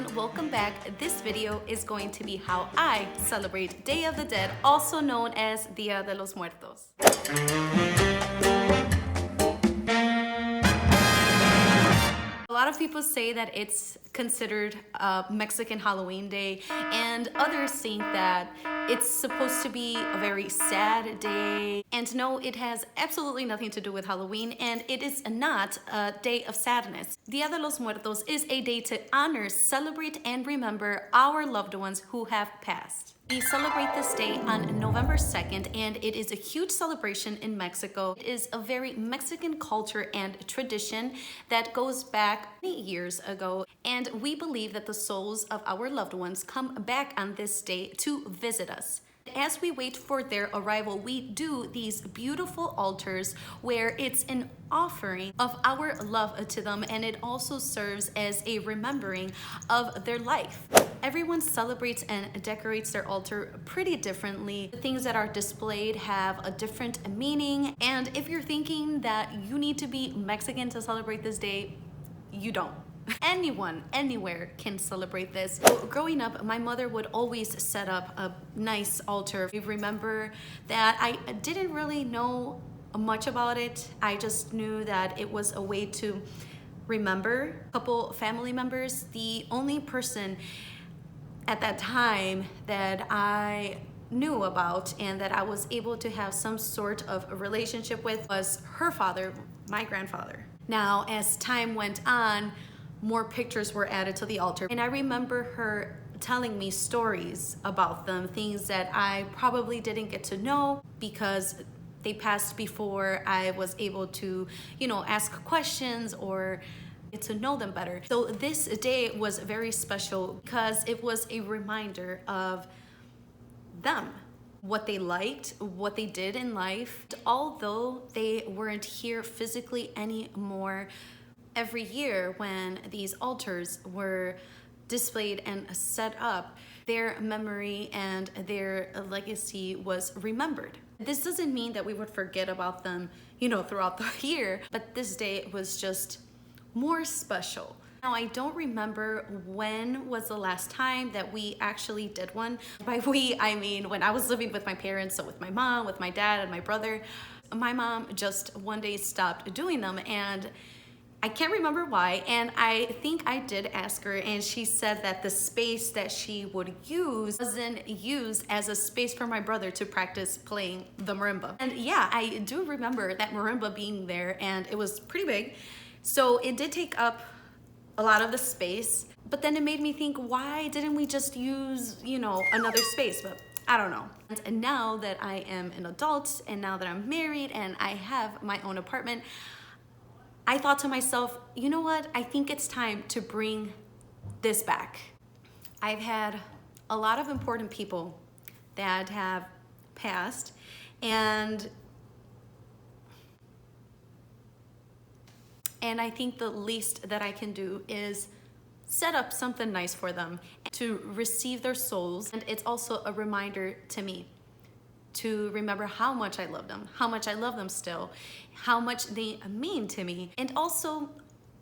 everyone, welcome back. This video is going to be how I celebrate Day of the Dead, also known as Dia de los Muertos. A lot of people say that it's considered a Mexican Halloween day, and others think that it's supposed to be a very sad day. And no, it has absolutely nothing to do with Halloween, and it is not a day of sadness. Dia de los Muertos is a day to honor, celebrate, and remember our loved ones who have passed. We celebrate this day on November 2nd, and it is a huge celebration in Mexico. It is a very Mexican culture and tradition that goes back many years ago, and we believe that the souls of our loved ones come back on this day to visit us. As we wait for their arrival, we do these beautiful altars where it's an offering of our love to them, and it also serves as a remembering of their life. Everyone celebrates and decorates their altar pretty differently. The things that are displayed have a different meaning, and if you're thinking that you need to be Mexican to celebrate this day, you don't. Anyone, anywhere can celebrate this. So growing up, my mother would always set up a nice altar. I remember that I didn't really know much about it. I just knew that it was a way to remember a couple family members. The only person at that time that I knew about and that I was able to have some sort of a relationship with was her father, my grandfather. Now, as time went on, more pictures were added to the altar, and I remember her telling me stories about them, things that I probably didn't get to know because they passed before I was able to, ask questions or get to know them better. So this day was very special because it was a reminder of them, what they liked, what they did in life. Although they weren't here physically anymore, every year when these altars were displayed and set up, their memory and their legacy was remembered. This doesn't mean that we would forget about them, throughout the year, but this day was just more special. Now, I don't remember when was the last time that we actually did one. By we, I mean when I was living with my parents, so with my mom, with my dad, and my brother. My mom just one day stopped doing them, and I can't remember why, and I think I did ask her, and she said that the space that she would use wasn't used as a space for my brother to practice playing the marimba. And yeah, I do remember that marimba being there, and it was pretty big, so it did take up a lot of the space. But then it made me think, why didn't we just use, another space? But I don't know. And now that I am an adult, and now that I'm married, and I have my own apartment, I thought to myself, you know what? I think it's time to bring this back. I've had a lot of important people that have passed, and I think the least that I can do is set up something nice for them to receive their souls. And it's also a reminder to me to remember how much I love them, how much I love them still, how much they mean to me, and also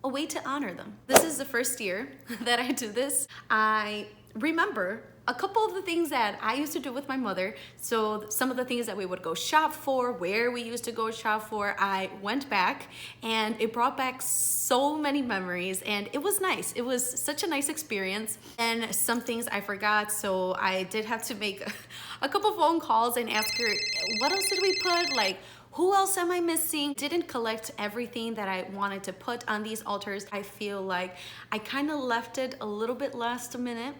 a way to honor them. This is the first year that I do this. I remember a couple of the things that I used to do with my mother. So some of the things that we would go shop for, where we used to go shop for, I went back, and it brought back so many memories, and it was nice. It was such a nice experience. And some things I forgot, so I did have to make a couple phone calls and ask her, what else did we put? Like, who else am I missing? Didn't collect everything that I wanted to put on these altars. I feel like I kind of left it a little bit last minute.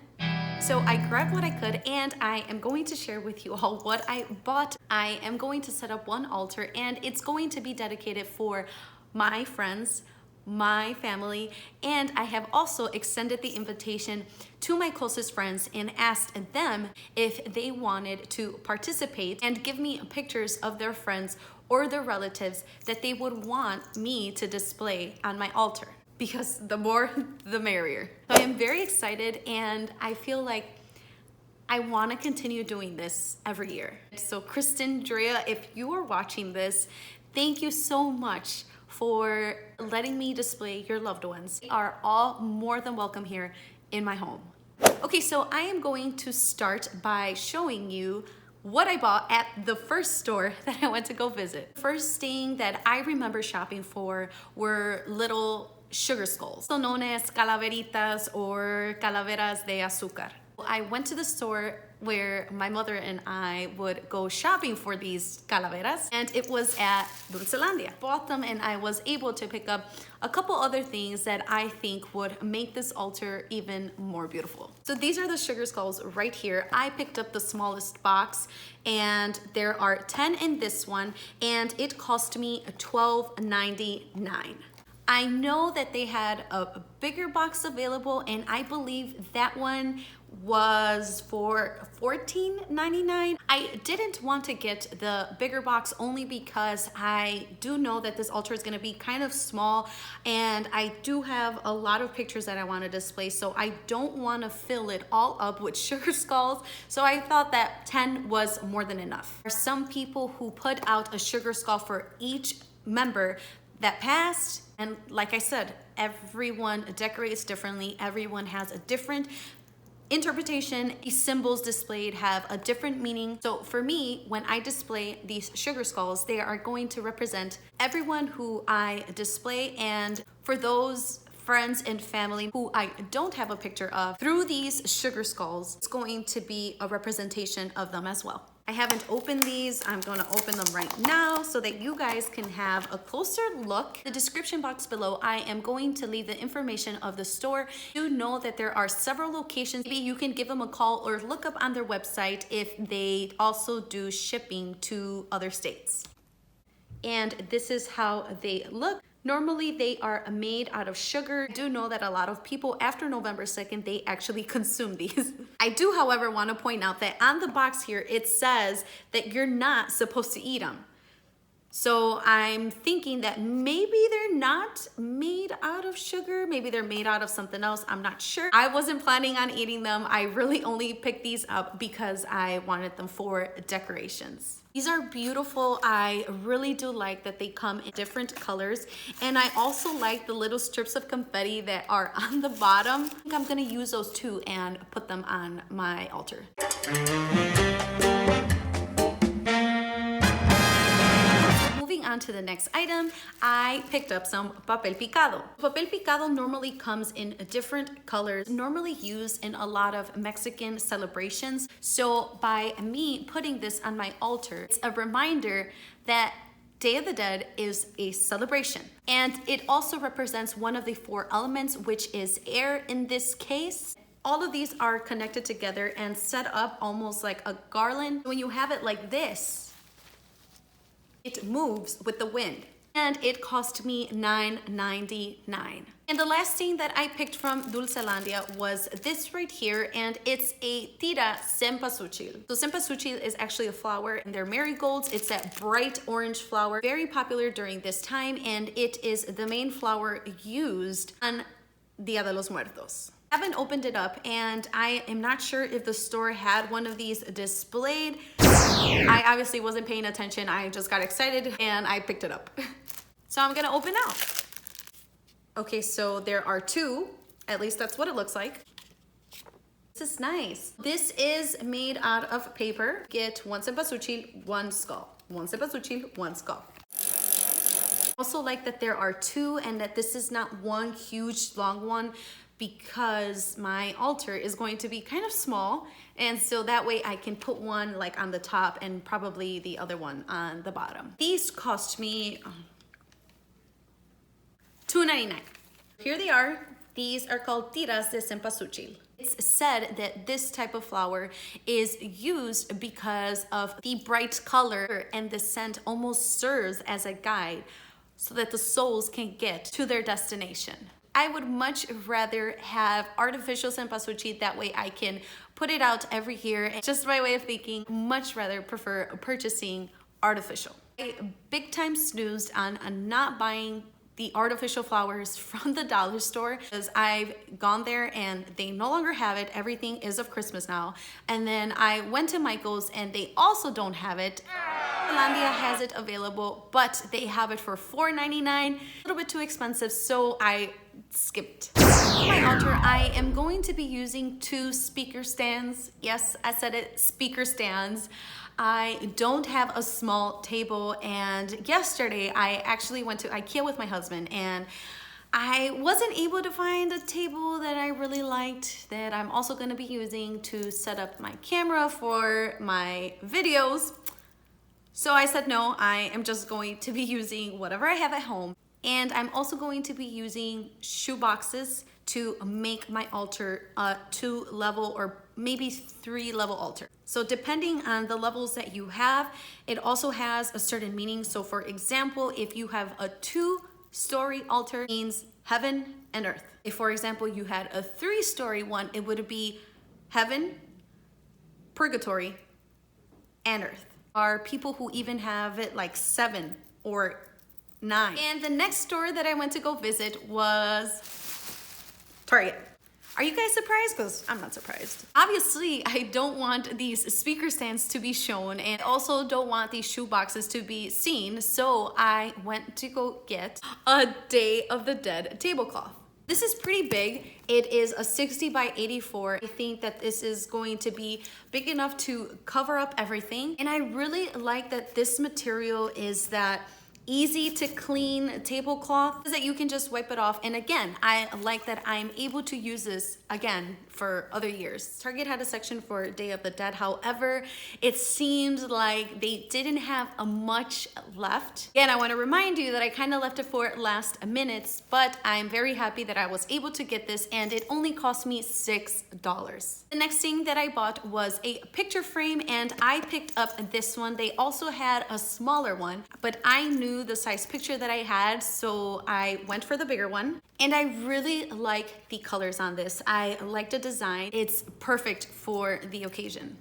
So I grabbed what I could, and I am going to share with you all what I bought. I am going to set up one altar, and it's going to be dedicated for my friends, my family, and I have also extended the invitation to my closest friends and asked them if they wanted to participate and give me pictures of their friends or their relatives that they would want me to display on my altar, because the more the merrier. So I am very excited, and I feel like I want to continue doing this every year. So Kristen, Drea, if you are watching this, thank you so much for letting me display your loved ones. They are all more than welcome here in my home. Okay, so I am going to start by showing you what I bought at the first store that I went to go visit. First thing that I remember shopping for were little sugar skulls, also known as calaveritas or calaveras de azúcar. I went to the store where my mother and I would go shopping for these calaveras, and it was at Dulcelandia. Bought them, and I was able to pick up a couple other things that I think would make this altar even more beautiful. So these are the sugar skulls right here. I picked up the smallest box, and there are 10 in this one, and it cost me $12.99. I know that they had a bigger box available, and I believe that one was for $14.99. I didn't want to get the bigger box only because I do know that this altar is going to be kind of small, and I do have a lot of pictures that I want to display, so I don't want to fill it all up with sugar skulls. So I thought that 10 was more than enough. There are some people who put out a sugar skull for each member that passed, and like I said, everyone decorates differently. Everyone has a different interpretation. These symbols displayed have a different meaning. So for me, when I display these sugar skulls, they are going to represent everyone who I display, and for those friends and family who I don't have a picture of, through these sugar skulls, it's going to be a representation of them as well. I haven't opened these. I'm going to open them right now so that you guys can have a closer look. In the description box below, I am going to leave the information of the store. Do know that there are several locations. Maybe you can give them a call or look up on their website if they also do shipping to other states. And this is how they look. Normally they are made out of sugar. I do know that a lot of people after November 2nd, they actually consume these. I do, however, want to point out that on the box here, it says that you're not supposed to eat them. So I'm thinking that maybe they're not made out of sugar. Maybe they're made out of something else. I'm not sure. I wasn't planning on eating them. I really only picked these up because I wanted them for decorations. These are beautiful. I really do like that they come in different colors. And I also like the little strips of confetti that are on the bottom. I think I'm gonna use those too and put them on my altar. Moving on to the next item, I picked up some Papel Picado. Papel Picado normally comes in different colors, normally used in a lot of Mexican celebrations. So by me putting this on my altar, it's a reminder that Day of the Dead is a celebration. And it also represents one of the 4 elements, which is air in this case. All of these are connected together and set up almost like a garland. When you have it like this, it moves with the wind, and it cost me $9.99. And the last thing that I picked from Dulcelandia was this right here, and it's a tira cempasúchil. So cempasúchil is actually a flower, and they're marigolds. It's that bright orange flower, very popular during this time, and it is the main flower used on Dia de los Muertos. I haven't opened it up, and I am not sure if the store had one of these displayed. I obviously wasn't paying attention. I just got excited and I picked it up. So I'm gonna open now. Okay, so there are 2, at least that's what it looks like. This is nice. This is made out of paper. Get 1 cempasúchil, 1 skull. 1 cempasúchil, 1 skull. Also like that there are 2 and that this is not one huge long one, because my altar is going to be kind of small, and so that way I can put one like on the top and probably the other one on the bottom. These cost me $2.99. Here they are. These are called tiras de cempasúchil. It's said that this type of flower is used because of the bright color, and the scent almost serves as a guide so that the souls can get to their destination. I would much rather have artificial cempasúchil, that way I can put it out every year. Just my way of thinking, much rather prefer purchasing artificial. I big time snoozed on not buying the artificial flowers from the dollar store, because I've gone there and they no longer have it. Everything is of Christmas now. And then I went to Michael's and they also don't have it. Dulcelandia has it available, but they have it for $4.99, a little bit too expensive, so I skipped. For my altar, I am going to be using 2 speaker stands. Yes, I said it, speaker stands. I don't have a small table, and yesterday I actually went to IKEA with my husband, and I wasn't able to find a table that I really liked that I'm also going to be using to set up my camera for my videos. So I said no, I am just going to be using whatever I have at home. And I'm also going to be using shoe boxes to make my altar a 2-level or maybe 3-level altar. So depending on the levels that you have, it also has a certain meaning. So for example, if you have a 2-story altar, it means heaven and earth. If for example you had a 3-story one, it would be heaven, purgatory, and earth. There are people who even have it like 7 or 9. And the next store that I went to go visit was Target. Are you guys surprised? Because I'm not surprised. Obviously, I don't want these speaker stands to be shown, and also don't want these shoe boxes to be seen. So I went to go get a Day of the Dead tablecloth. This is pretty big. It is a 60 by 84. I think that this is going to be big enough to cover up everything. And I really like that this material is that easy to clean tablecloth, is that you can just wipe it off. And again, I like that I'm able to use this again for other years. Target had a section for Day of the Dead. However, it seems like they didn't have much left. Again, I want to remind you that I kind of left it for last minutes, but I'm very happy that I was able to get this, and it only cost me $6. The next thing that I bought was a picture frame, and I picked up this one. They also had a smaller one, but I knew the size picture that I had, so I went for the bigger one. And I really like the colors on this. I like the design. It's perfect for the occasion.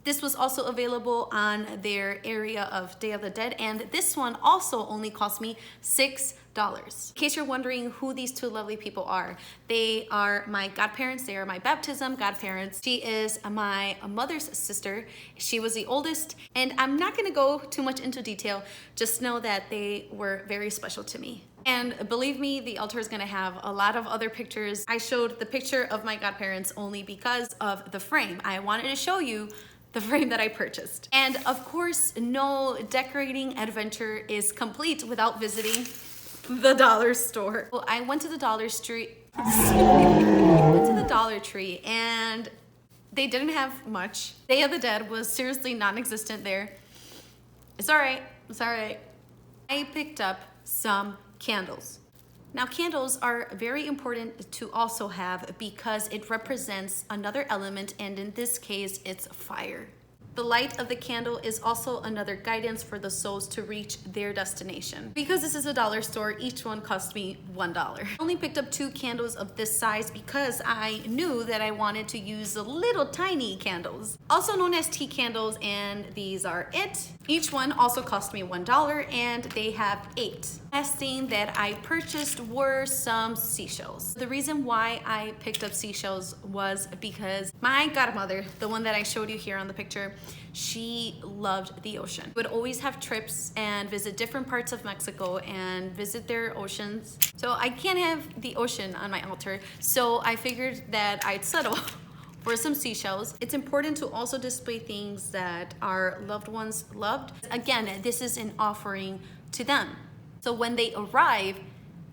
This was also available on their area of Day of the Dead, and this one also only cost me $6. In case you're wondering who these 2 lovely people are, they are my godparents. They are my baptism godparents. She is my mother's sister. She was the oldest, and I'm not gonna go too much into detail. Just know that they were very special to me. And believe me, the altar is gonna have a lot of other pictures. I showed the picture of my godparents only because of the frame. I wanted to show you the frame that I purchased. And of course, no decorating adventure is complete without visiting the dollar store. Well, I went to the Dollar Tree and they didn't have much. Day of the Dead was seriously non-existent there. It's all right, it's all right. I picked up some candles. Now, candles are very important to also have because it represents another element, and in this case, it's fire. The light of the candle is also another guidance for the souls to reach their destination. Because this is a dollar store, each one cost me $1. I only picked up 2 candles of this size because I knew that I wanted to use the little tiny candles, also known as tea candles, and these are it. Each one also cost me $1, and they have 8. Last thing that I purchased were some seashells. The reason why I picked up seashells was because my godmother, the one that I showed you here on the picture, she loved the ocean. Would always have trips and visit different parts of Mexico and visit their oceans. So I can't have the ocean on my altar, so I figured that I'd settle for some seashells. It's important to also display things that our loved ones loved. Again, this is an offering to them. So when they arrive,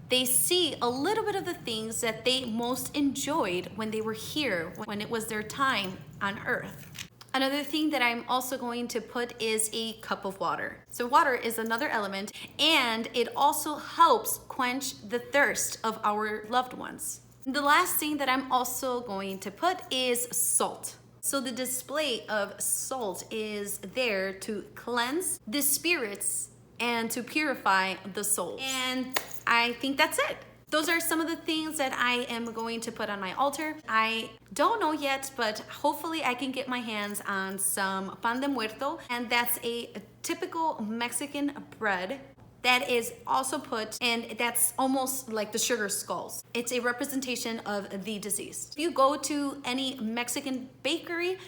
they see a little bit of the things that they most enjoyed when they were here, when it was their time on Earth. Another thing that I'm also going to put is a cup of water. So water is another element, and it also helps quench the thirst of our loved ones. The last thing that I'm also going to put is salt. So the display of salt is there to cleanse the spirits and to purify the soul. And I think that's it. Those are some of the things that I am going to put on my altar. I don't know yet, but hopefully I can get my hands on some pan de muerto, and that's a typical Mexican bread that is also put, and that's almost like the sugar skulls. It's a representation of the deceased. If you go to any Mexican bakery,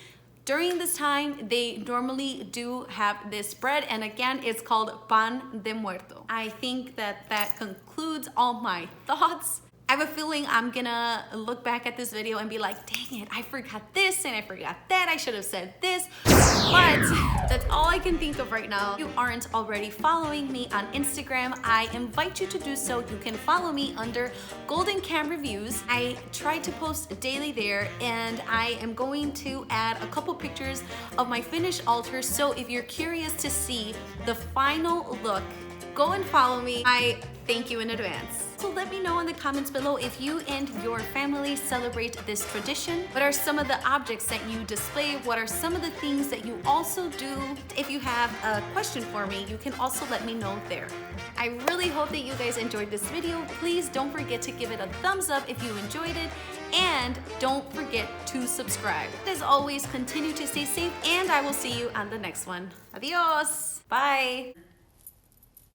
during this time, they normally do have this bread, and again, it's called pan de muerto. I think that that concludes all my thoughts. I have a feeling I'm gonna look back at this video and be like, dang it, I forgot this and I forgot that, I should have said this. But that's all I can think of right now. If you aren't already following me on Instagram, I invite you to do so. You can follow me under Kam Reviews. I try to post daily there, and I am going to add a couple pictures of my finished altar. So if you're curious to see the final look, go and follow me. I thank you in advance. So let me know in the comments below if you and your family celebrate this tradition. What are some of the objects that you display? What are some of the things that you also do? If you have a question for me, you can also let me know there. I really hope that you guys enjoyed this video. Please don't forget to give it a thumbs up if you enjoyed it. And don't forget to subscribe. As always, continue to stay safe, and I will see you on the next one. Adios! Bye!